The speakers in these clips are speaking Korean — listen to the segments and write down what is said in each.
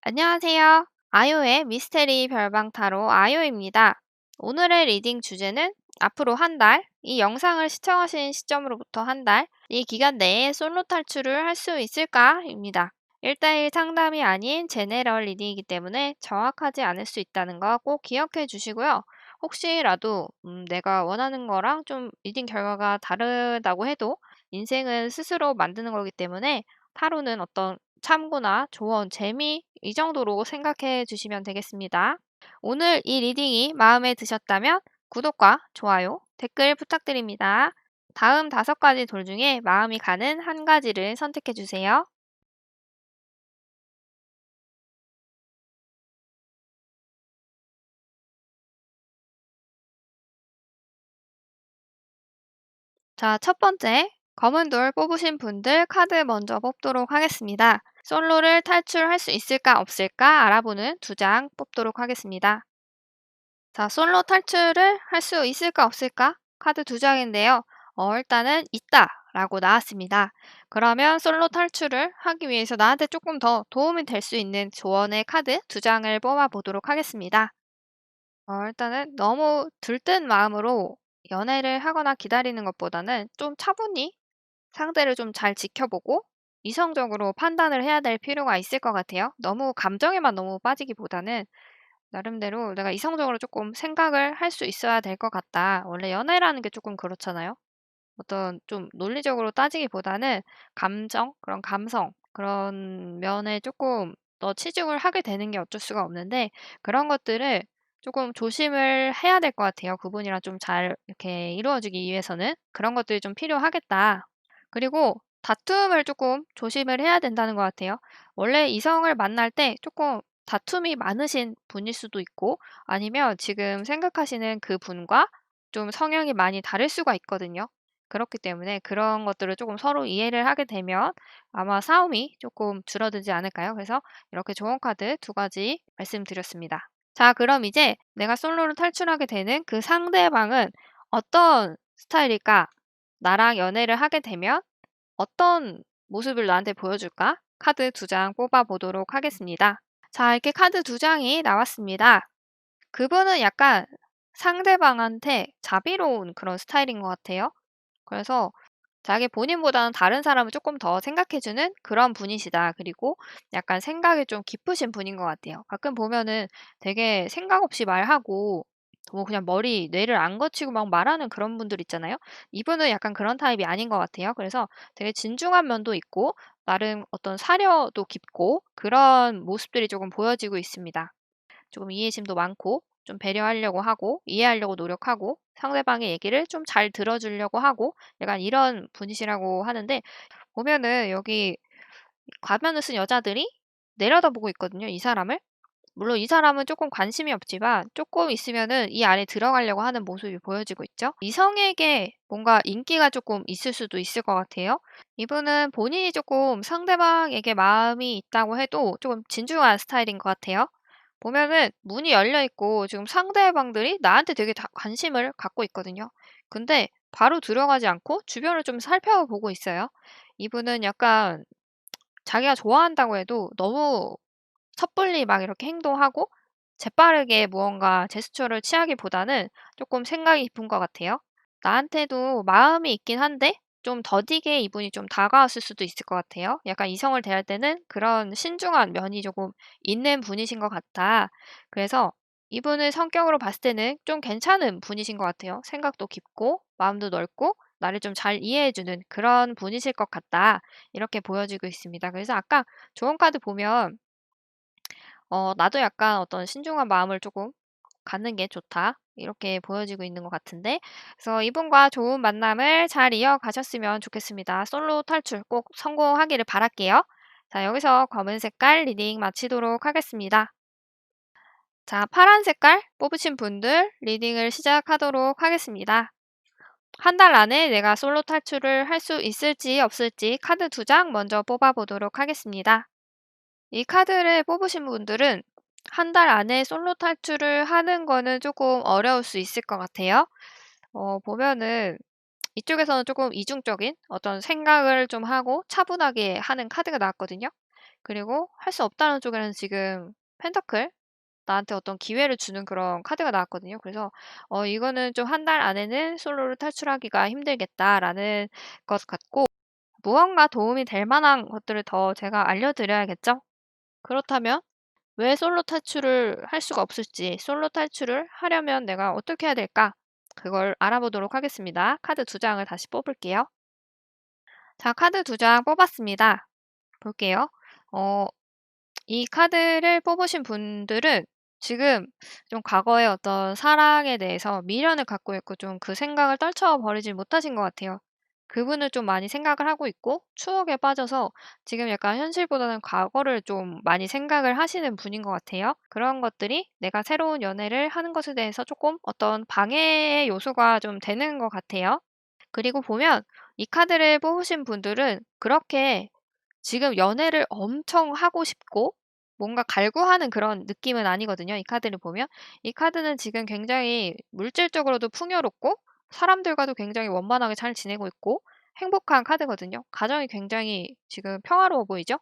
안녕하세요. 아요의 미스테리 별방 타로 아요입니다. 오늘의 리딩 주제는 앞으로 한 달, 이 영상을 시청하신 시점으로부터 한 달, 이 기간 내에 솔로 탈출을 할 수 있을까?입니다. 1대1 상담이 아닌 제네럴 리딩이기 때문에 정확하지 않을 수 있다는 거 꼭 기억해 주시고요. 혹시라도 내가 원하는 거랑 좀 리딩 결과가 다르다고 해도 인생은 스스로 만드는 거기 때문에 타로는 어떤 참고나 조언, 재미 이 정도로 생각해 주시면 되겠습니다. 오늘 이 리딩이 마음에 드셨다면 구독과 좋아요, 댓글 부탁드립니다. 다음 5가지 돌 중에 마음이 가는 한 가지를 선택해 주세요. 자, 첫 번째, 검은 돌 뽑으신 분들 카드 먼저 뽑도록 하겠습니다. 솔로를 탈출할 수 있을까 없을까 알아보는 2장 뽑도록 하겠습니다. 자, 솔로 탈출을 할 수 있을까 없을까? 카드 2장인데요. 일단은 있다 라고 나왔습니다. 그러면 솔로 탈출을 하기 위해서 나한테 조금 더 도움이 될 수 있는 조언의 카드 2장을 뽑아 보도록 하겠습니다. 일단은 너무 들뜬 마음으로 연애를 하거나 기다리는 것보다는 좀 차분히 상대를 좀 잘 지켜보고 이성적으로 판단을 해야 될 필요가 있을 것 같아요. 너무 감정에만 너무 빠지기보다는 나름대로 내가 이성적으로 조금 생각을 할 수 있어야 될 것 같다. 원래 연애라는 게 조금 그렇잖아요. 어떤 좀 논리적으로 따지기보다는 감정, 그런 감성, 그런 면에 조금 더 치중을 하게 되는 게 어쩔 수가 없는데 그런 것들을 조금 조심을 해야 될 것 같아요. 그분이랑 좀 잘 이렇게 이루어지기 위해서는 그런 것들이 좀 필요하겠다. 그리고 다툼을 조금 조심을 해야 된다는 것 같아요. 원래 이성을 만날 때 조금 다툼이 많으신 분일 수도 있고 아니면 지금 생각하시는 그분과 좀 성향이 많이 다를 수가 있거든요. 그렇기 때문에 그런 것들을 조금 서로 이해를 하게 되면 아마 싸움이 조금 줄어들지 않을까요? 그래서 이렇게 좋은 카드 2가지 말씀드렸습니다. 자, 그럼 이제 내가 솔로로 탈출하게 되는 그 상대방은 어떤 스타일일까? 나랑 연애를 하게 되면 어떤 모습을 나한테 보여줄까? 카드 2장 뽑아 보도록 하겠습니다. 자, 이렇게 카드 2장이 나왔습니다. 그분은 약간 상대방한테 자비로운 그런 스타일인 것 같아요. 그래서 자기 본인보다는 다른 사람을 조금 더 생각해 주는 그런 분이시다. 그리고 약간 생각이 좀 깊으신 분인 것 같아요. 가끔 보면은 되게 생각 없이 말하고 뭐 그냥 뇌를 안 거치고 막 말하는 그런 분들 있잖아요. 이분은 약간 그런 타입이 아닌 것 같아요. 그래서 되게 진중한 면도 있고 나름 어떤 사려도 깊고 그런 모습들이 조금 보여지고 있습니다. 조금 이해심도 많고 좀 배려하려고 하고 이해하려고 노력하고 상대방의 얘기를 좀 잘 들어주려고 하고 약간 이런 분이시라고 하는데 보면은 여기 가면을 쓴 여자들이 내려다보고 있거든요, 이 사람을. 물론 이 사람은 조금 관심이 없지만 조금 있으면은 이 안에 들어가려고 하는 모습이 보여지고 있죠. 이성에게 뭔가 인기가 조금 있을 수도 있을 것 같아요. 이분은 본인이 조금 상대방에게 마음이 있다고 해도 조금 진중한 스타일인 것 같아요. 보면은 문이 열려 있고 지금 상대방들이 나한테 되게 다 관심을 갖고 있거든요. 근데 바로 들어가지 않고 주변을 좀 살펴보고 있어요. 이분은 약간 자기가 좋아한다고 해도 너무 섣불리 막 이렇게 행동하고 재빠르게 무언가 제스처를 취하기보다는 조금 생각이 깊은 것 같아요. 나한테도 마음이 있긴 한데 좀 더디게 이분이 좀 다가왔을 수도 있을 것 같아요. 약간 이성을 대할 때는 그런 신중한 면이 조금 있는 분이신 것 같아. 그래서 이분의 성격으로 봤을 때는 좀 괜찮은 분이신 것 같아요. 생각도 깊고 마음도 넓고 나를 좀 잘 이해해 주는 그런 분이실 것 같다. 이렇게 보여지고 있습니다. 그래서 아까 좋은 카드 보면 나도 약간 어떤 신중한 마음을 조금 갖는 게 좋다. 이렇게 보여지고 있는 것 같은데. 그래서 이분과 좋은 만남을 잘 이어가셨으면 좋겠습니다. 솔로 탈출 꼭 성공하기를 바랄게요. 자, 여기서 검은 색깔 리딩 마치도록 하겠습니다. 자, 파란 색깔 뽑으신 분들 리딩을 시작하도록 하겠습니다. 한 달 안에 내가 솔로 탈출을 할 수 있을지 없을지 카드 2장 먼저 뽑아보도록 하겠습니다. 이 카드를 뽑으신 분들은 한 달 안에 솔로 탈출을 하는 거는 조금 어려울 수 있을 것 같아요. 보면은 이쪽에서는 조금 이중적인 어떤 생각을 좀 하고 차분하게 하는 카드가 나왔거든요. 그리고 할 수 없다는 쪽에는 지금 펜터클, 나한테 어떤 기회를 주는 그런 카드가 나왔거든요. 그래서 이거는 좀 '한 달 안에는 솔로를 탈출하기가 힘들겠다.'라는 것 같고, 무언가 도움이 될 만한 것들을 더 제가 알려드려야겠죠? 그렇다면 왜 솔로 탈출을 할 수가 없을지, 솔로 탈출을 하려면 내가 어떻게 해야 될까? 그걸 알아보도록 하겠습니다. 카드 두 장을 다시 뽑을게요. 자, 카드 두 장 뽑았습니다. 볼게요. 어 이 카드를 뽑으신 분들은 지금 좀 과거의 어떤 사랑에 대해서 미련을 갖고 있고, 좀 그 생각을 떨쳐버리지 못하신 것 같아요. 그분을 좀 많이 생각을 하고 있고 추억에 빠져서 지금 약간 현실보다는 과거를 좀 많이 생각을 하시는 분인 것 같아요. 그런 것들이 내가 새로운 연애를 하는 것에 대해서 조금 어떤 방해의 요소가 좀 되는 것 같아요. 그리고 보면 이 카드를 뽑으신 분들은 그렇게 지금 연애를 엄청 하고 싶고 뭔가 갈구하는 그런 느낌은 아니거든요, 이 카드를 보면. 이 카드는 지금 굉장히 물질적으로도 풍요롭고 사람들과도 굉장히 원만하게 잘 지내고 있고 행복한 카드거든요. 가정이 굉장히 지금 평화로워 보이죠?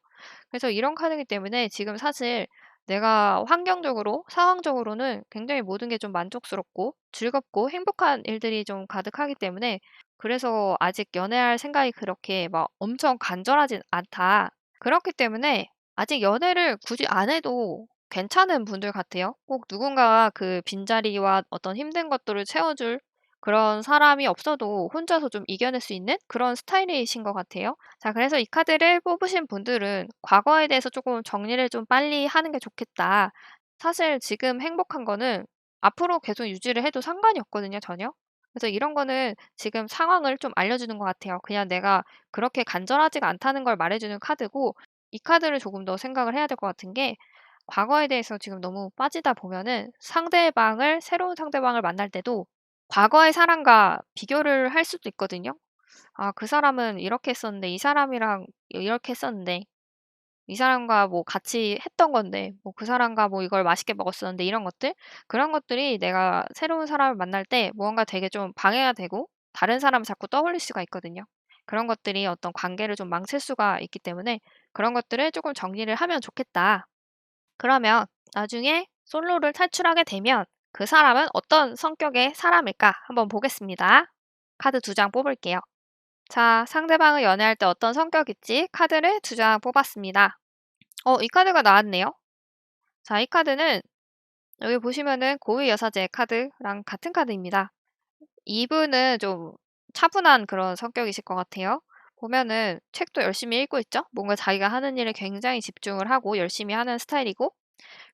그래서 이런 카드이기 때문에 지금 사실 내가 환경적으로, 상황적으로는 굉장히 모든 게 좀 만족스럽고 즐겁고 행복한 일들이 좀 가득하기 때문에, 그래서 아직 연애할 생각이 그렇게 막 엄청 간절하진 않다. 그렇기 때문에 아직 연애를 굳이 안 해도 괜찮은 분들 같아요. 꼭 누군가가 그 빈자리와 어떤 힘든 것들을 채워줄 그런 사람이 없어도 혼자서 좀 이겨낼 수 있는 그런 스타일이신 것 같아요. 자, 그래서 이 카드를 뽑으신 분들은 과거에 대해서 조금 정리를 좀 빨리 하는 게 좋겠다. 사실 지금 행복한 거는 앞으로 계속 유지를 해도 상관이 없거든요, 전혀. 그래서 이런 거는 지금 상황을 좀 알려주는 것 같아요. 그냥 내가 그렇게 간절하지가 않다는 걸 말해주는 카드고, 이 카드를 조금 더 생각을 해야 될 것 같은 게, 과거에 대해서 지금 너무 빠지다 보면은 새로운 상대방을 만날 때도 과거의 사람과 비교를 할 수도 있거든요. '아, 그 사람은 이렇게 했었는데, 이 사람이랑 이렇게 했었는데, 이 사람과 뭐 같이 했던 건데, 뭐 그 사람과 뭐 이걸 맛있게 먹었었는데.' 이런 것들? 그런 것들이 내가 새로운 사람을 만날 때 무언가 되게 좀 방해가 되고 다른 사람을 자꾸 떠올릴 수가 있거든요. 그런 것들이 어떤 관계를 좀 망칠 수가 있기 때문에 그런 것들을 조금 정리를 하면 좋겠다. 그러면 나중에 솔로를 탈출하게 되면 그 사람은 어떤 성격의 사람일까 한번 보겠습니다. 카드 두 장 뽑을게요. 자, 상대방을 연애할 때 어떤 성격일지 카드를 두 장 뽑았습니다. 이 카드가 나왔네요. 자, 이 카드는 여기 보시면은 고위 여사제 카드랑 같은 카드입니다. 이분은 좀 차분한 그런 성격이실 것 같아요. 보면은 책도 열심히 읽고 있죠? 뭔가 자기가 하는 일에 굉장히 집중을 하고 열심히 하는 스타일이고,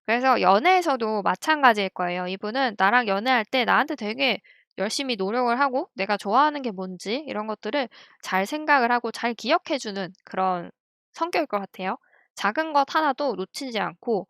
그래서 연애에서도 마찬가지일 거예요. 이분은 나랑 연애할 때 나한테 되게 열심히 노력을 하고 내가 좋아하는 게 뭔지 이런 것들을 잘 생각을 하고 잘 기억해 주는 그런 성격일 것 같아요. 작은 것 하나도 놓치지 않고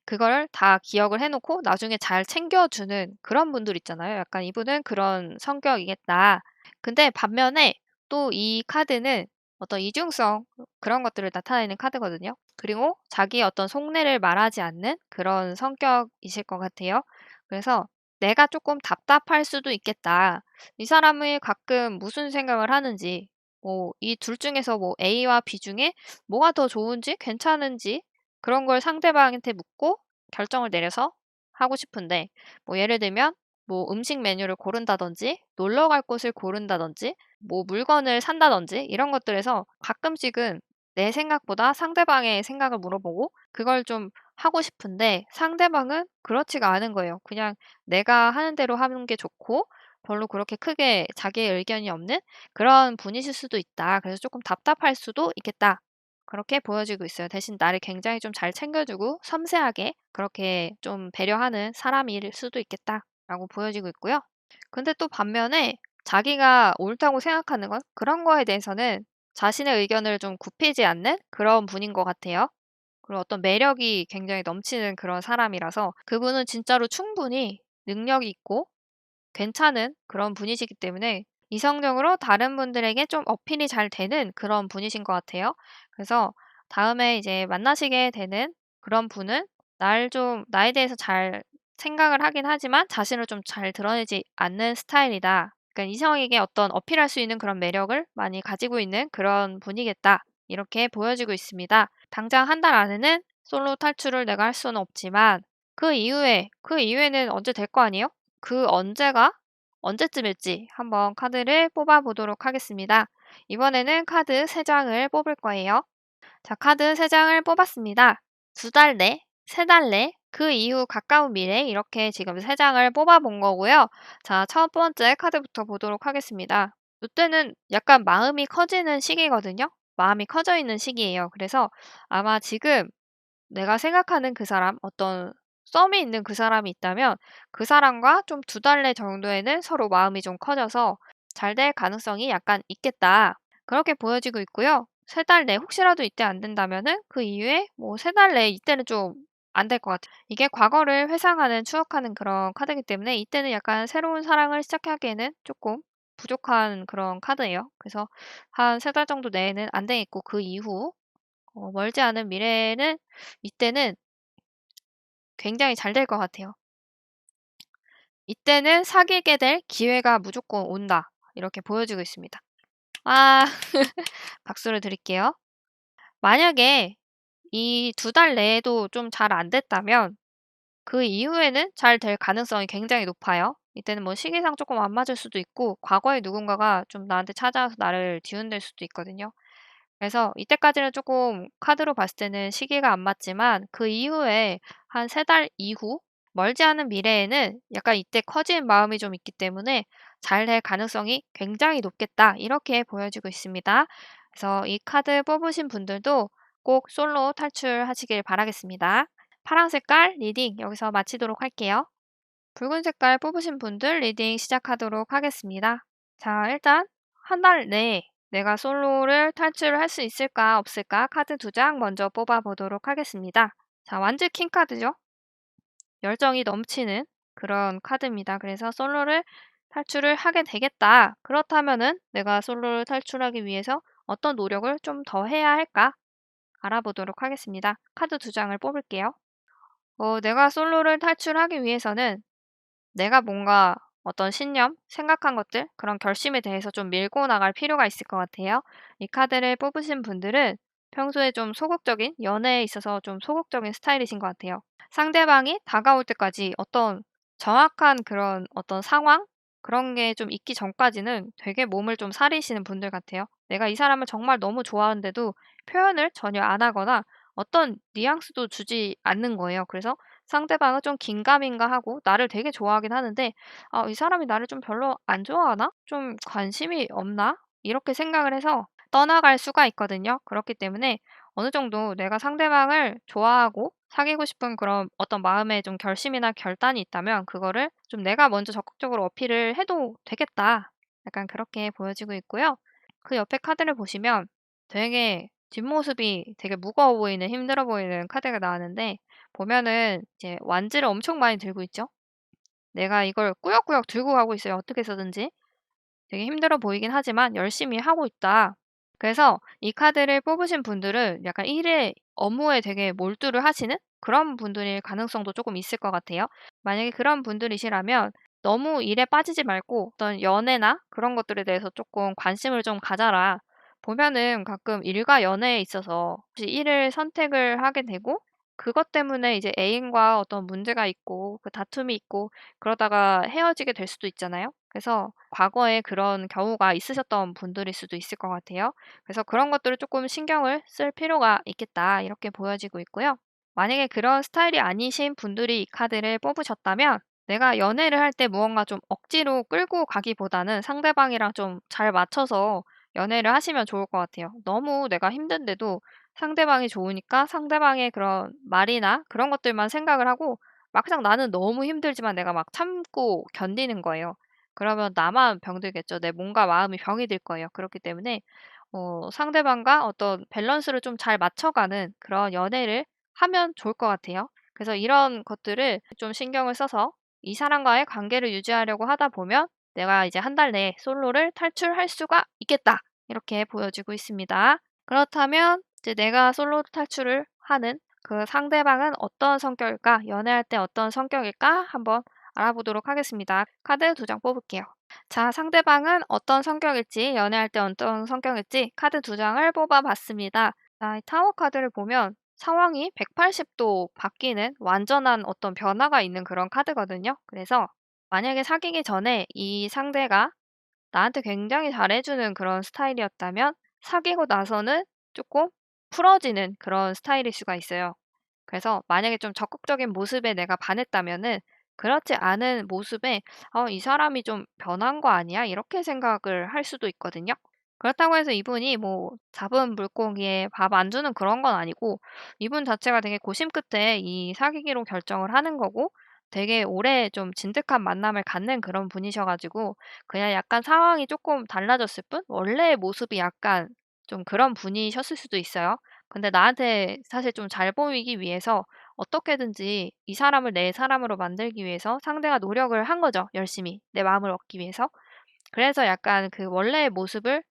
그걸 다 기억을 해 놓고 나중에 잘 챙겨 주는 그런 분들 있잖아요. 약간 이분은 그런 성격이겠다. 근데 반면에 또 이 카드는 어떤 이중성, 그런 것들을 나타내는 카드거든요. 그리고 자기의 어떤 속내를 말하지 않는 그런 성격이실 것 같아요. 그래서 '내가 조금 답답할 수도 있겠다. 이 사람이 가끔 무슨 생각을 하는지, 뭐 이 둘 중에서 뭐 A와 B 중에 뭐가 더 좋은지 괜찮은지 그런 걸 상대방한테 묻고 결정을 내려서 하고 싶은데, 뭐 예를 들면 뭐 음식 메뉴를 고른다든지 놀러 갈 곳을 고른다든지 뭐 물건을 산다든지 이런 것들에서 가끔씩은 내 생각보다 상대방의 생각을 물어보고 그걸 좀 하고 싶은데, 상대방은 그렇지가 않은 거예요. 그냥 내가 하는 대로 하는 게 좋고 별로 그렇게 크게 자기의 의견이 없는 그런 분이실 수도 있다. 그래서 조금 답답할 수도 있겠다. 그렇게 보여지고 있어요. 대신 나를 굉장히 좀 잘 챙겨주고 섬세하게 그렇게 좀 배려하는 사람일 수도 있겠다라고 보여지고 있고요. 근데 또 반면에 자기가 옳다고 생각하는 것, 그런 거에 대해서는 자신의 의견을 좀 굽히지 않는 그런 분인 것 같아요. 그리고 어떤 매력이 굉장히 넘치는 그런 사람이라서 그분은 진짜로 충분히 능력이 있고 괜찮은 그런 분이시기 때문에 이성적으로 다른 분들에게 좀 어필이 잘 되는 그런 분이신 것 같아요. 그래서 다음에 이제 만나시게 되는 그런 분은 나에 대해서 잘 생각을 하긴 하지만 자신을 좀 잘 드러내지 않는 스타일이다. 그러니까 이성에게 어떤 어필할 수 있는 그런 매력을 많이 가지고 있는 그런 분이겠다. 이렇게 보여지고 있습니다. 당장 한 달 안에는 솔로 탈출을 내가 할 수는 없지만 그 이후에는 언제 될 거 아니에요? 그 언제가 언제쯤일지 한번 카드를 뽑아 보도록 하겠습니다. 이번에는 카드 3장을 뽑을 거예요. 자, 카드 3장을 뽑았습니다. 2달 내, 3달 내, 그 이후 가까운 미래 이렇게 지금 3장을 뽑아 본 거고요. 자, 첫 번째 카드부터 보도록 하겠습니다. 이때는 약간 마음이 커지는 시기거든요. 마음이 커져 있는 시기예요. 그래서 아마 지금 내가 생각하는 그 사람, 어떤 썸이 있는 그 사람이 있다면 그 사람과 좀 2달 내 정도에는 서로 마음이 좀 커져서 잘 될 가능성이 약간 있겠다. 그렇게 보여지고 있고요. 3달 내 혹시라도 이때 안 된다면은 그 이후에 뭐 3달 내 이때는 좀 안 될 것 같아요. 이게 과거를 회상하는 추억하는 그런 카드이기 때문에 이때는 약간 새로운 사랑을 시작하기에는 조금 부족한 그런 카드예요. 그래서 한 3달 정도 내에는 안 되겠고 그 이후 멀지 않은 미래에는 이때는 굉장히 잘 될 것 같아요. 이때는 사귀게 될 기회가 무조건 온다. 이렇게 보여지고 있습니다. 아, 박수를 드릴게요. 만약에 이 2달 내에도 좀 잘 안 됐다면 그 이후에는 잘 될 가능성이 굉장히 높아요. 이때는 뭐 시기상 조금 안 맞을 수도 있고 과거에 누군가가 좀 나한테 찾아와서 나를 뒤흔들 수도 있거든요. 그래서 이때까지는 조금 카드로 봤을 때는 시기가 안 맞지만 그 이후에 한 3달 이후 멀지 않은 미래에는 약간 이때 커진 마음이 좀 있기 때문에 잘 될 가능성이 굉장히 높겠다. 이렇게 보여지고 있습니다. 그래서 이 카드 뽑으신 분들도 꼭 솔로 탈출하시길 바라겠습니다. 파란 색깔 리딩 여기서 마치도록 할게요. 붉은 색깔 뽑으신 분들 리딩 시작하도록 하겠습니다. 자, 일단 한 달 내에 내가 솔로를 탈출을 할 수 있을까 없을까 카드 2장 먼저 뽑아 보도록 하겠습니다. 자, 완즈 킹 카드죠. 열정이 넘치는 그런 카드입니다. 그래서 솔로를 탈출을 하게 되겠다. 그렇다면은 내가 솔로를 탈출하기 위해서 어떤 노력을 좀 더 해야 할까 알아보도록 하겠습니다. 카드 2장을 뽑을게요. 내가 솔로를 탈출하기 위해서는 내가 뭔가 어떤 신념, 생각한 것들, 그런 결심에 대해서 좀 밀고 나갈 필요가 있을 것 같아요. 이 카드를 뽑으신 분들은 평소에 좀 소극적인, 연애에 있어서 좀 소극적인 스타일이신 것 같아요. 상대방이 다가올 때까지 어떤 정확한 그런 어떤 상황? 그런 게 좀 있기 전까지는 되게 몸을 좀 사리시는 분들 같아요. 내가 이 사람을 정말 너무 좋아하는데도 표현을 전혀 안 하거나 어떤 뉘앙스도 주지 않는 거예요. 그래서 상대방은 좀 긴가민가하고 나를 되게 좋아하긴 하는데 '아 이 사람이 나를 좀 별로 안 좋아하나? 좀 관심이 없나?' 이렇게 생각을 해서 떠나갈 수가 있거든요. 그렇기 때문에 어느 정도 내가 상대방을 좋아하고 사귀고 싶은 그런 어떤 마음의 좀 결심이나 결단이 있다면 그거를 좀 '내가 먼저 적극적으로 어필을 해도 되겠다.' 약간 그렇게 보여지고 있고요. 그 옆에 카드를 보시면 되게 뒷모습이 되게 무거워 보이는 힘들어 보이는 카드가 나왔는데 보면은 이제 완지를 엄청 많이 들고 있죠. 내가 이걸 꾸역꾸역 들고 가고 있어요, 어떻게 해서든지. 되게 힘들어 보이긴 하지만 열심히 하고 있다. 그래서 이 카드를 뽑으신 분들은 약간 일에 업무에 되게 몰두를 하시는 그런 분들일 가능성도 조금 있을 것 같아요. 만약에 그런 분들이시라면 너무 일에 빠지지 말고 어떤 연애나 그런 것들에 대해서 조금 관심을 좀 가져라. 보면은 가끔 일과 연애에 있어서 혹시 일을 선택을 하게 되고 그것 때문에 이제 애인과 어떤 문제가 있고 그 다툼이 있고 그러다가 헤어지게 될 수도 있잖아요. 그래서 과거에 그런 경우가 있으셨던 분들일 수도 있을 것 같아요. 그래서 그런 것들을 조금 신경을 쓸 필요가 있겠다. 이렇게 보여지고 있고요. 만약에 그런 스타일이 아니신 분들이 이 카드를 뽑으셨다면 내가 연애를 할 때 무언가 좀 억지로 끌고 가기보다는 상대방이랑 좀 잘 맞춰서 연애를 하시면 좋을 것 같아요. 너무 내가 힘든데도 상대방이 좋으니까 상대방의 그런 말이나 그런 것들만 생각을 하고 막상 나는 너무 힘들지만 내가 막 참고 견디는 거예요. 그러면 나만 병들겠죠. 내 몸과 마음이 병이 들 거예요. 그렇기 때문에 상대방과 어떤 밸런스를 좀 잘 맞춰가는 그런 연애를 하면 좋을 것 같아요. 그래서 이런 것들을 좀 신경을 써서 이 사람과의 관계를 유지하려고 하다 보면 내가 이제 한 달 내에 솔로를 탈출할 수가 있겠다. 이렇게 보여지고 있습니다. 그렇다면 이제 내가 솔로 탈출을 하는 그 상대방은 어떤 성격일까? 연애할 때 어떤 성격일까? 한번 알아보도록 하겠습니다. 카드 2장 뽑을게요. 자, 상대방은 어떤 성격일지, 연애할 때 어떤 성격일지 카드 두 장을 뽑아 봤습니다. 자, 이 타워 카드를 보면 상황이 180도 바뀌는 완전한 어떤 변화가 있는 그런 카드거든요. 그래서 만약에 사귀기 전에 이 상대가 나한테 굉장히 잘해주는 그런 스타일이었다면 사귀고 나서는 조금 풀어지는 그런 스타일일 수가 있어요. 그래서 만약에 좀 적극적인 모습에 내가 반했다면은 그렇지 않은 모습에 '이 사람이 좀 변한 거 아니야?' 이렇게 생각을 할 수도 있거든요. 그렇다고 해서 이분이 뭐 잡은 물고기에 밥 안 주는 그런 건 아니고 이분 자체가 되게 고심 끝에 이 사귀기로 결정을 하는 거고 되게 오래 좀 진득한 만남을 갖는 그런 분이셔 가지고 그냥 약간 상황이 조금 달라졌을 뿐 원래의 모습이 약간 좀 그런 분이셨을 수도 있어요. 근데 나한테 사실 좀 잘 보이기 위해서 어떻게든지 이 사람을 내 사람으로 만들기 위해서 상대가 노력을 한 거죠, 열심히. 내 마음을 얻기 위해서. 그래서 약간 그 원래의 모습을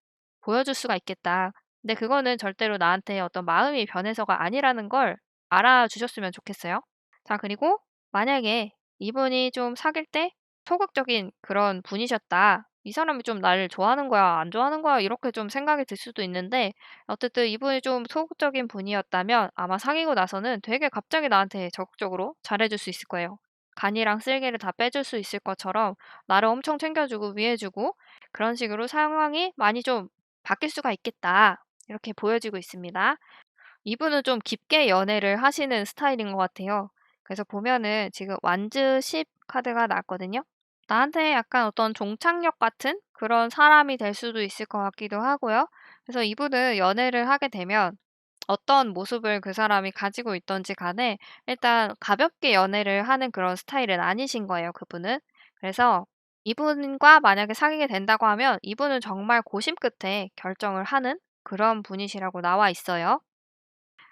보여줄 수가 있겠다. 근데 그거는 절대로 나한테 어떤 마음이 변해서가 아니라는 걸 알아주셨으면 좋겠어요. 자, 그리고 만약에 이분이 좀 사귈 때 소극적인 그런 분이셨다. 이 사람이 좀 나를 좋아하는 거야, 안 좋아하는 거야, 이렇게 좀 생각이 들 수도 있는데, 어쨌든 이분이 좀 소극적인 분이었다면 아마 사귀고 나서는 되게 갑자기 나한테 적극적으로 잘해줄 수 있을 거예요. 간이랑 쓸개를 다 빼줄 수 있을 것처럼 나를 엄청 챙겨주고 위해주고 그런 식으로 상황이 많이 좀 바뀔 수가 있겠다. 이렇게 보여지고 있습니다. 이분은 좀 깊게 연애를 하시는 스타일인 것 같아요. 그래서 보면은 지금 완즈 10 카드가 나왔거든요. 나한테 약간 어떤 종착역 같은 그런 사람이 될 수도 있을 것 같기도 하고요. 그래서 이분은 연애를 하게 되면 어떤 모습을 그 사람이 가지고 있든지 간에 일단 가볍게 연애를 하는 그런 스타일은 아니신 거예요, 그분은. 그래서 이분과 만약에 사귀게 된다고 하면 이분은 정말 고심 끝에 결정을 하는 그런 분이시라고 나와 있어요.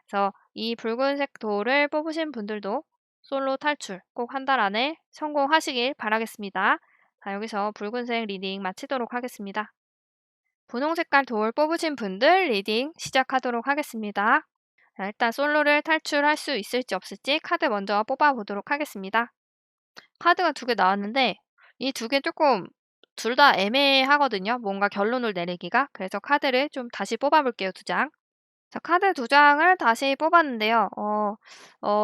그래서 이 붉은색 돌을 뽑으신 분들도 솔로 탈출 꼭 한 달 안에 성공하시길 바라겠습니다. 자, 여기서 붉은색 리딩 마치도록 하겠습니다. 분홍 색깔 돌 뽑으신 분들 리딩 시작하도록 하겠습니다. 자, 일단 솔로를 탈출할 수 있을지 없을지 카드 먼저 뽑아보도록 하겠습니다. 카드가 두 개 나왔는데 이 두 개 조금 둘 다 애매하거든요. 뭔가 결론을 내리기가. 그래서 카드를 좀 다시 뽑아볼게요, 두 장. 자, 카드 두 장을 다시 뽑았는데요.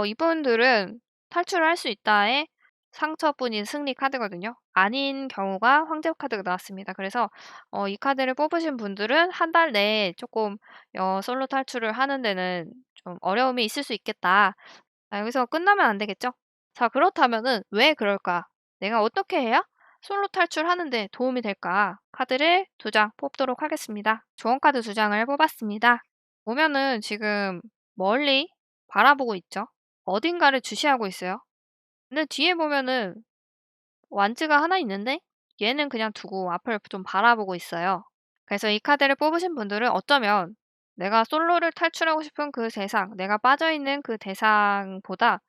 이분들은 탈출을 할 수 있다에 상처뿐인 승리 카드거든요. 아닌 경우가 황제 카드가 나왔습니다. 그래서 이 카드를 뽑으신 분들은 한 달 내에 조금 솔로 탈출을 하는 데는 좀 어려움이 있을 수 있겠다. 자, 여기서 끝나면 안 되겠죠? 자, 그렇다면은 왜 그럴까? 내가 어떻게 해야 솔로 탈출하는 데 도움이 될까? 카드를 두 장 뽑도록 하겠습니다. 조언 카드 두 장을 뽑았습니다. 보면은 지금 멀리 바라보고 있죠? 어딘가를 주시하고 있어요. 근데 뒤에 보면은 완즈가 하나 있는데 얘는 그냥 두고 앞을 좀 바라보고 있어요. 그래서 이 카드를 뽑으신 분들은 어쩌면 내가 솔로를 탈출하고 싶은 그 대상, 내가 빠져있는 그 대상보다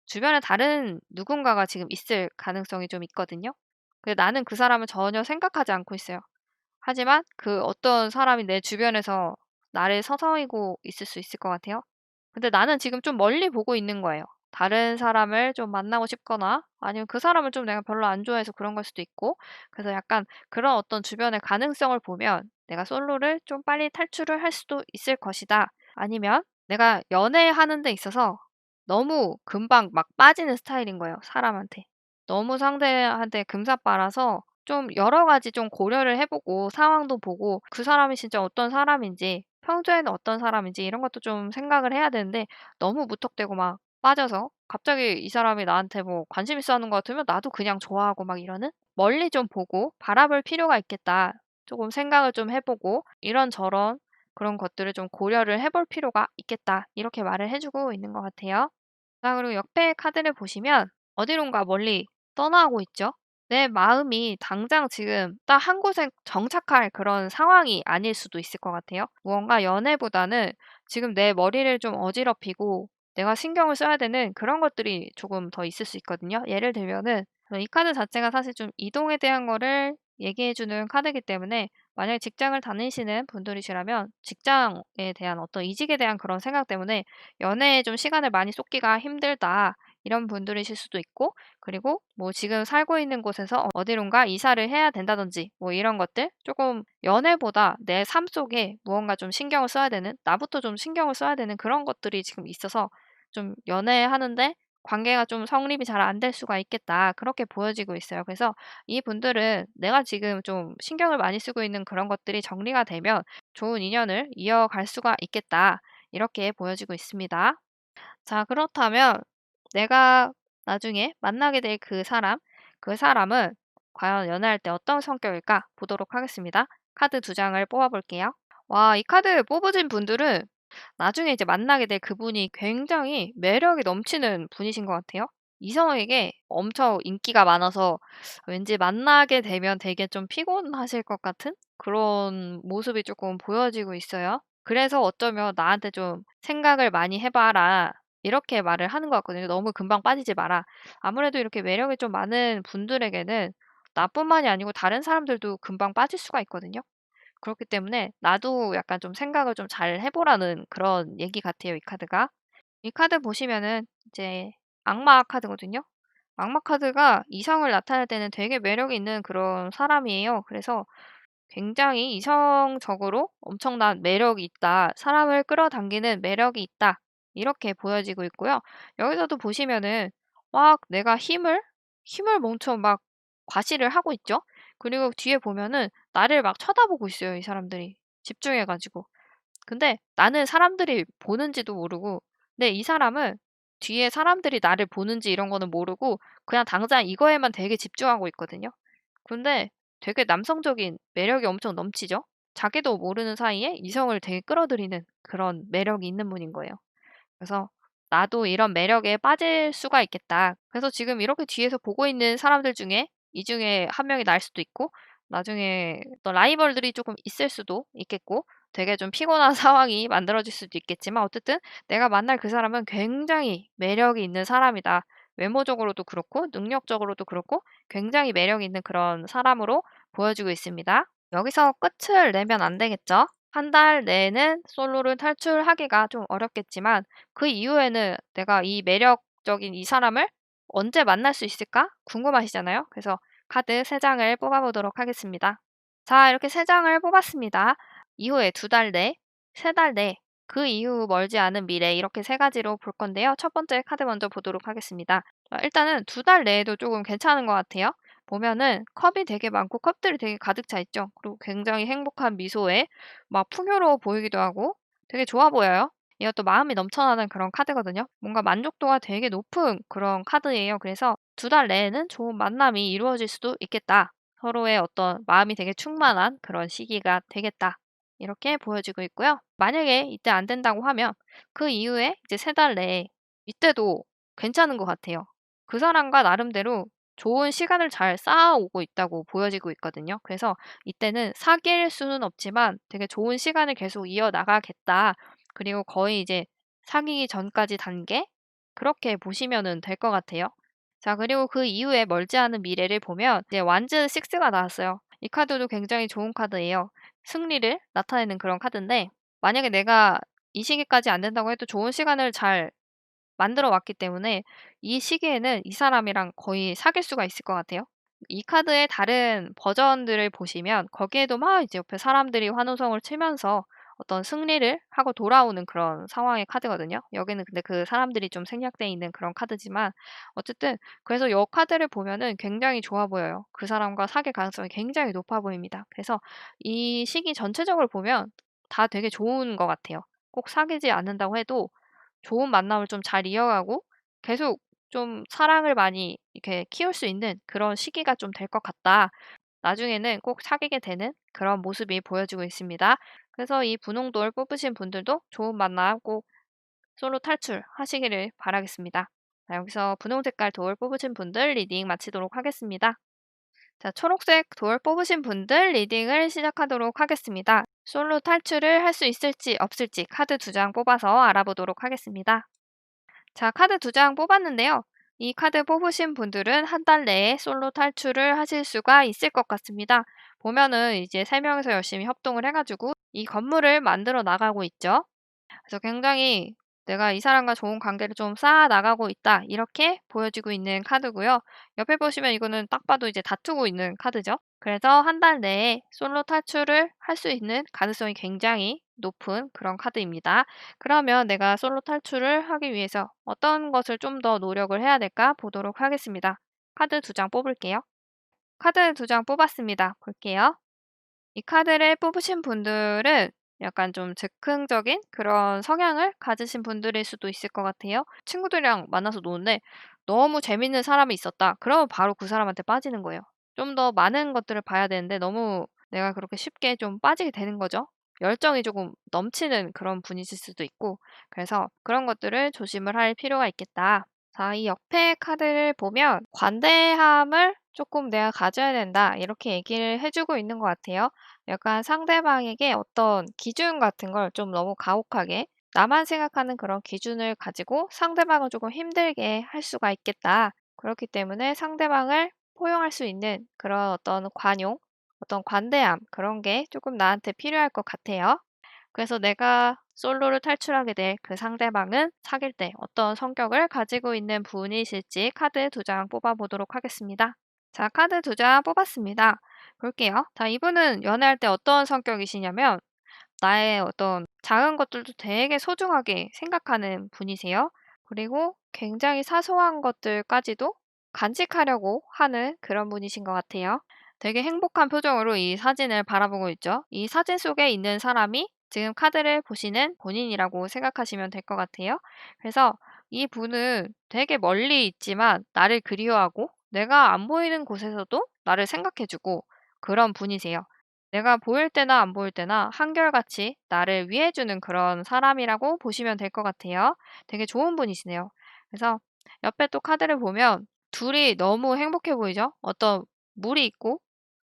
주변에 다른 누군가가 지금 있을 가능성이 좀 있거든요. 근데 나는 그 사람을 전혀 생각하지 않고 있어요. 하지만 그 어떤 사람이 내 주변에서 나를 서성이고 있을 수 있을 것 같아요. 근데 나는 지금 좀 멀리 보고 있는 거예요. 다른 사람을 좀 만나고 싶거나 아니면 그 사람을 좀 내가 별로 안 좋아해서 그런 걸 수도 있고 그래서 약간 그런 어떤 주변의 가능성을 보면 내가 솔로를 좀 빨리 탈출을 할 수도 있을 것이다. 아니면 내가 연애하는 데 있어서 너무 금방 막 빠지는 스타일인 거예요, 사람한테. 너무 상대한테 금사빠라서 좀 여러 가지 좀 고려를 해 보고 상황도 보고 그 사람이 진짜 어떤 사람인지 평소에는 어떤 사람인지 이런 것도 좀 생각을 해야 되는데 너무 무턱대고 막 빠져서 갑자기 이 사람이 나한테 뭐 관심 있어 하는 것 같으면 나도 그냥 좋아하고 막 이러는? 멀리 좀 보고 바라볼 필요가 있겠다. 조금 생각을 좀 해 보고 이런저런 그런 것들을 좀 고려를 해볼 필요가 있겠다. 이렇게 말을 해 주고 있는 것 같아요. 자, 그리고 옆에 카드를 보시면 어디론가 멀리 떠나고 있죠. 내 마음이 당장 지금 딱 한 곳에 정착할 그런 상황이 아닐 수도 있을 것 같아요. 무언가 연애보다는 지금 내 머리를 좀 어지럽히고 내가 신경을 써야 되는 그런 것들이 조금 더 있을 수 있거든요. 예를 들면은 이 카드 자체가 사실 좀 이동에 대한 거를 얘기해 주는 카드이기 때문에 만약에 직장을 다니시는 분들이시라면 직장에 대한 어떤 이직에 대한 그런 생각 때문에 연애에 좀 시간을 많이 쏟기가 힘들다. 이런 분들이실 수도 있고, 그리고 뭐 지금 살고 있는 곳에서 어디론가 이사를 해야 된다든지 뭐 이런 것들, 조금 연애보다 내 삶 속에 무언가 좀 신경을 써야 되는, 나부터 좀 신경을 써야 되는 그런 것들이 지금 있어서 좀 연애하는데 관계가 좀 성립이 잘 안 될 수가 있겠다. 그렇게 보여지고 있어요. 그래서 이분들은 내가 지금 좀 신경을 많이 쓰고 있는 그런 것들이 정리가 되면 좋은 인연을 이어갈 수가 있겠다. 이렇게 보여지고 있습니다. 자, 그렇다면 내가 나중에 만나게 될 그 사람은 과연 연애할 때 어떤 성격일까 보도록 하겠습니다. 카드 두 장을 뽑아 볼게요. 와, 이 카드 뽑으신 분들은 나중에 이제 만나게 될 그분이 굉장히 매력이 넘치는 분이신 것 같아요. 이성에게 엄청 인기가 많아서 왠지 만나게 되면 되게 좀 피곤하실 것 같은 그런 모습이 조금 보여지고 있어요. 그래서 어쩌면 "나한테 좀 생각을 많이 해 봐라." 이렇게 말을 하는 것 같거든요. "너무 금방 빠지지 마라." 아무래도 이렇게 매력이 좀 많은 분들에게는 나뿐만이 아니고 다른 사람들도 금방 빠질 수가 있거든요. 그렇기 때문에 나도 약간 좀 생각을 좀 잘 해 보라는 그런 얘기 같아요, 이 카드가. 이 카드 보시면은 이제 악마 카드거든요. 악마 카드가 이성을 나타낼 때는 되게 매력이 있는 그런 사람이에요. 그래서 굉장히 이성적으로 엄청난 매력이 있다. 사람을 끌어당기는 매력이 있다. 이렇게 보여지고 있고요. 여기서도 보시면은 막 내가 힘을 엄청 막 과시를 하고 있죠. 그리고 뒤에 보면은 나를 막 쳐다보고 있어요, 이 사람들이. 집중해 가지고. 근데 나는 사람들이 보는지도 모르고, 근데 이 사람은 뒤에 사람들이 나를 보는지 이런 거는 모르고 그냥 당장 이거에만 되게 집중하고 있거든요. 근데 되게 남성적인 매력이 엄청 넘치죠. 자기도 모르는 사이에 이성을 되게 끌어들이는 그런 매력이 있는 분인 거예요. 그래서 '나도 이런 매력에 빠질 수가 있겠다.' 그래서 지금 이렇게 뒤에서 보고 있는 사람들 중에 이 중에 한 명이 날 수도 있고, 나중에 어떤 라이벌들이 조금 있을 수도 있겠고, 되게 좀 피곤한 상황이 만들어질 수도 있겠지만, 어쨌든 내가 만날 그 사람은 굉장히 매력이 있는 사람이다. 외모적으로도 그렇고 능력적으로도 그렇고 굉장히 매력 있는 그런 사람으로 보여지고 있습니다. 여기서 끝을 내면 안 되겠죠? 한 달 내에는 솔로를 탈출하기가 좀 어렵겠지만 그 이후에는 내가 이 매력적인 이 사람을 언제 만날 수 있을까 궁금하시잖아요. 그래서 카드 3 장을 뽑아 보도록 하겠습니다. 자, 이렇게 3 장을 뽑았습니다. 이후에 2달 내, 3달 내, 그 이후 멀지 않은 미래, 이렇게 3 가지로 볼 건데요. 첫 번째 카드 먼저 보도록 하겠습니다. 일단은 2달 내에도 조금 괜찮은 것 같아요. 보면은 컵이 되게 많고 컵들이 되게 가득 차 있죠. 그리고 굉장히 행복한 미소에 막 풍요로워 보이기도 하고 되게 좋아 보여요. 이것도 마음이 넘쳐나는 그런 카드거든요. 뭔가 만족도가 되게 높은 그런 카드예요. 그래서 2달 내에는 좋은 만남이 이루어질 수도 있겠다. 서로의 어떤 마음이 되게 충만한 그런 시기가 되겠다. 이렇게 보여지고 있고요. 만약에 이때 안 된다고 하면 그 이후에 이제 3달 내에 이때도 괜찮은 것 같아요. 그 사람과 나름대로 좋은 시간을 잘 쌓아오고 있다고 보여지고 있거든요. 그래서 이때는 사귈 수는 없지만 되게 좋은 시간을 계속 이어나가겠다. 그리고 거의 이제 사귀기 전까지 단계? 그렇게 보시면은 될 것 같아요. 자, 그리고 그 이후에 멀지 않은 미래를 보면 이제 완즈 6가 나왔어요. 이 카드도 굉장히 좋은 카드예요. 승리를 나타내는 그런 카드인데, 만약에 내가 이 시기까지 안 된다고 해도 좋은 시간을 잘 만들어 왔기 때문에 이 시기에는 이 사람이랑 거의 사귈 수가 있을 것 같아요. 이 카드의 다른 버전들을 보시면 거기에도 막 이제 옆에 사람들이 환호성을 치면서 어떤 승리를 하고 돌아오는 그런 상황의 카드거든요. 여기는 근데 그 사람들이 좀 생략돼 있는 그런 카드지만, 어쨌든 그래서 이 카드를 보면은 굉장히 좋아 보여요. 그 사람과 사귈 가능성이 굉장히 높아 보입니다. 그래서 이 시기 전체적으로 보면 다 되게 좋은 것 같아요. 꼭 사귀지 않는다고 해도 좋은 만남을 좀 잘 이어가고 계속 좀 사랑을 많이 이렇게 키울 수 있는 그런 시기가 좀 될 것 같다. 나중에는 꼭 사귀게 되는 그런 모습이 보여지고 있습니다. 그래서 이 분홍돌 뽑으신 분들도 좋은 만남 꼭 솔로 탈출하시기를 바라겠습니다. 자, 여기서 분홍 색깔 돌 뽑으신 분들 리딩 마치도록 하겠습니다. 자, 초록색 돌 뽑으신 분들 리딩을 시작하도록 하겠습니다. 솔로 탈출을 할 수 있을지 없을지 카드 2장 뽑아서 알아보도록 하겠습니다. 자, 카드 2장 뽑았는데요. 이 카드 뽑으신 분들은 한 달 내에 솔로 탈출을 하실 수가 있을 것 같습니다. 보면은 이제 3 명이서 열심히 협동을 해 가지고 이 건물을 만들어 나가고 있죠. 그래서 굉장히 내가 이 사람과 좋은 관계를 좀 쌓아 나가고 있다. 이렇게 보여지고 있는 카드고요. 옆에 보시면 이거는 딱 봐도 이제 다투고 있는 카드죠. 그래서 한 달 내에 솔로 탈출을 할 수 있는 가능성이 굉장히 높은 그런 카드입니다. 그러면 내가 솔로 탈출을 하기 위해서 어떤 것을 좀 더 노력을 해야 될까 보도록 하겠습니다. 카드 두 장 뽑을게요. 카드 두 장 뽑았습니다. 볼게요. 이 카드를 뽑으신 분들은 약간 좀 즉흥적인 그런 성향을 가지신 분들일 수도 있을 것 같아요. 친구들이랑 만나서 노는데 너무 재밌는 사람이 있었다. 그러면 바로 그 사람한테 빠지는 거예요. 좀 더 많은 것들을 봐야 되는데 너무 내가 그렇게 쉽게 좀 빠지게 되는 거죠. 열정이 조금 넘치는 그런 분이실 수도 있고, 그래서 그런 것들을 조심을 할 필요가 있겠다. 자, 이 옆에 카드를 보면 관대함을 조금 내가 가져야 된다. 이렇게 얘기를 해주고 있는 것 같아요. 약간 상대방에게 어떤 기준 같은 걸 좀 너무 가혹하게 나만 생각하는 그런 기준을 가지고 상대방을 조금 힘들게 할 수가 있겠다. 그렇기 때문에 상대방을 포용할 수 있는 그런 어떤 관용, 어떤 관대함, 그런 게 조금 나한테 필요할 것 같아요. 그래서 내가 솔로를 탈출하게 될 그 상대방은 사귈 때 어떤 성격을 가지고 있는 분이실지 카드 두 장 뽑아보도록 하겠습니다. 자, 카드 두 장 뽑았습니다. 볼게요. 자, 이분은 연애할 때 어떤 성격이시냐면 나의 어떤 작은 것들도 되게 소중하게 생각하는 분이세요. 그리고 굉장히 사소한 것들까지도 간직하려고 하는 그런 분이신 것 같아요. 되게 행복한 표정으로 이 사진을 바라보고 있죠. 이 사진 속에 있는 사람이 지금 카드를 보시는 본인이라고 생각하시면 될 것 같아요. 그래서 이 분은 되게 멀리 있지만 나를 그리워하고 내가 안 보이는 곳에서도 나를 생각해주고 그런 분이세요. 내가 보일 때나 안 보일 때나 한결같이 나를 위해주는 그런 사람이라고 보시면 될 것 같아요. 되게 좋은 분이시네요. 그래서 옆에 또 카드를 보면 둘이 너무 행복해 보이죠? 어떤 물이 있고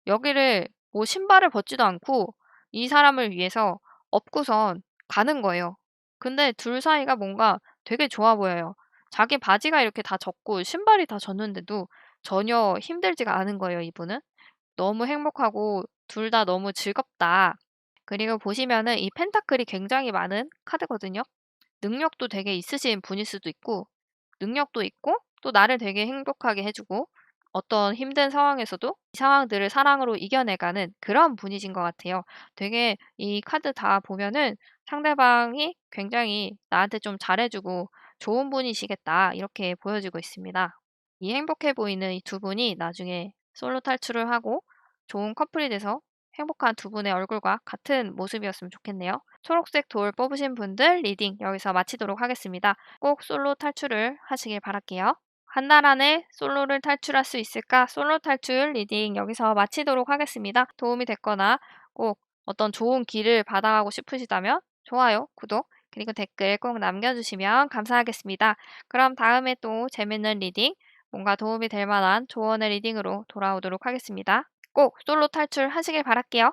여기를 뭐 신발을 벗지도 않고 이 사람을 위해서 업고선 가는 거예요. 근데 둘 사이가 뭔가 되게 좋아 보여요. 자기 바지가 이렇게 다 젖고 신발이 다 젖는데도 전혀 힘들지가 않은 거예요, 이분은. 너무 행복하고 둘 다 너무 즐겁다. 그리고 보시면은 이 펜타클이 굉장히 많은 카드거든요. 능력도 되게 있으신 분일 수도 있고, 능력도 있고, 또 나를 되게 행복하게 해주고, 어떤 힘든 상황에서도 이 상황들을 사랑으로 이겨내가는 그런 분이신 것 같아요. 되게 이 카드 다 보면은 상대방이 굉장히 나한테 좀 잘해주고 좋은 분이시겠다. 이렇게 보여지고 있습니다. 이 행복해 보이는 이 두 분이 나중에 솔로 탈출을 하고 좋은 커플이 돼서 행복한 두 분의 얼굴과 같은 모습이었으면 좋겠네요. 초록색 돌 뽑으신 분들 리딩 여기서 마치도록 하겠습니다. 꼭 솔로 탈출을 하시길 바랄게요. 한 달 안에 솔로를 탈출할 수 있을까? 솔로 탈출 리딩 여기서 마치도록 하겠습니다. 도움이 됐거나 꼭 어떤 좋은 길을 받아가고 싶으시다면 좋아요, 구독, 그리고 댓글 꼭 남겨주시면 감사하겠습니다. 그럼 다음에 또 재밌는 리딩, 뭔가 도움이 될 만한 조언의 리딩으로 돌아오도록 하겠습니다. 꼭 솔로 탈출하시길 바랄게요.